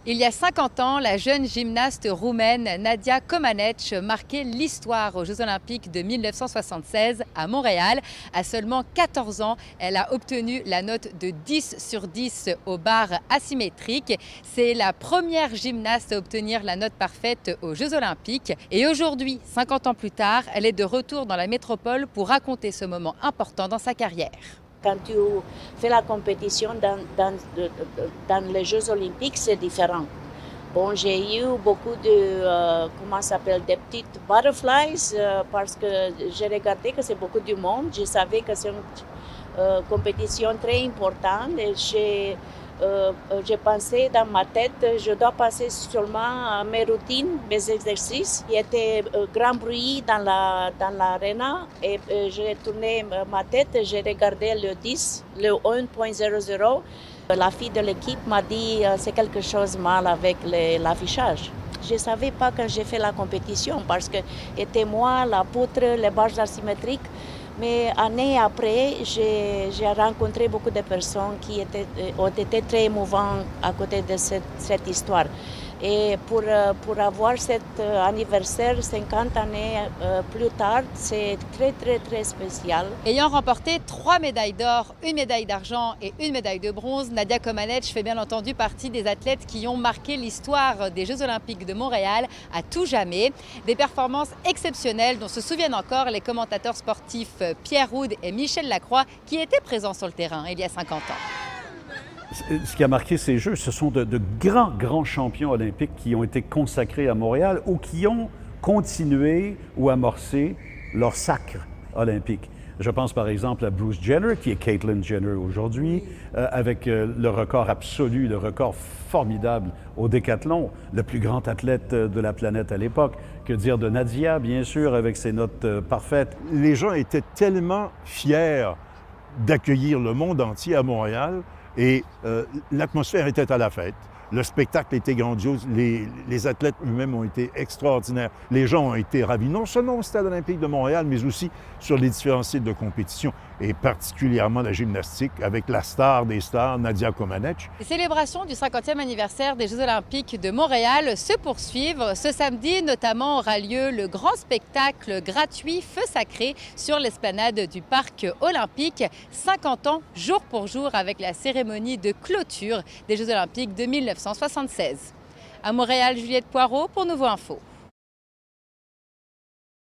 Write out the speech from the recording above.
Il y a 50 ans, la jeune gymnaste roumaine Nadia Comaneci marquait l'histoire aux Jeux Olympiques de 1976 à Montréal. À seulement 14 ans, elle a obtenu la note de 10 sur 10 au bar asymétrique. C'est la première gymnaste à obtenir la note parfaite aux Jeux Olympiques. Et aujourd'hui, 50 ans plus tard, elle est de retour dans la métropole pour raconter ce moment important dans sa carrière. Quand tu fais la compétition dans les Jeux Olympiques, c'est différent. Bon, j'ai eu beaucoup de, comment ça s'appelle, des petites butterflies parce que j'ai regardé que c'est beaucoup du monde. Je savais que c'est une compétition très importante et j'ai pensé dans ma tête, je dois passer seulement mes routines, mes exercices. Il y avait grand bruit dans l'arena et j'ai tourné ma tête, j'ai regardé le 10, le 1.00. La fille de l'équipe m'a dit c'est quelque chose mal avec l'affichage. Je ne savais pas quand j'ai fait la compétition parce que c'était moi, la poutre, les barres asymétriques. Mais année après, j'ai rencontré beaucoup de personnes qui ont été très émouvantes à côté de cette histoire. Et pour avoir cet anniversaire 50 années plus tard, c'est très, très, très spécial. Ayant remporté 3 médailles d'or, une médaille d'argent et une médaille de bronze, Nadia Comaneci fait bien entendu partie des athlètes qui ont marqué l'histoire des Jeux Olympiques de Montréal à tout jamais. Des performances exceptionnelles dont se souviennent encore les commentateurs sportifs Pierre Houde et Michel Lacroix qui étaient présents sur le terrain il y a 50 ans. Ce qui a marqué ces Jeux, ce sont de grands champions olympiques qui ont été consacrés à Montréal ou qui ont continué ou amorcé leur sacre olympique. Je pense par exemple à Bruce Jenner, qui est Caitlyn Jenner aujourd'hui, avec le record absolu, le record formidable au décathlon, le plus grand athlète de la planète à l'époque. Que dire de Nadia, bien sûr, avec ses notes parfaites. Les gens étaient tellement fiers d'accueillir le monde entier à Montréal. Et l'atmosphère était à la fête. Le spectacle était grandiose. Les athlètes eux-mêmes ont été extraordinaires. Les gens ont été ravis, non seulement au Stade olympique de Montréal, mais aussi sur les différents sites de compétition, et particulièrement la gymnastique, avec la star des stars, Nadia Comaneci. Les célébrations du 50e anniversaire des Jeux Olympiques de Montréal se poursuivent. Ce samedi, notamment, aura lieu le grand spectacle gratuit Feu sacré sur l'esplanade du Parc olympique. 50 ans, jour pour jour, avec la cérémonie de clôture des Jeux Olympiques de 1976. À Montréal, Juliette Poirot pour Nouveau Info.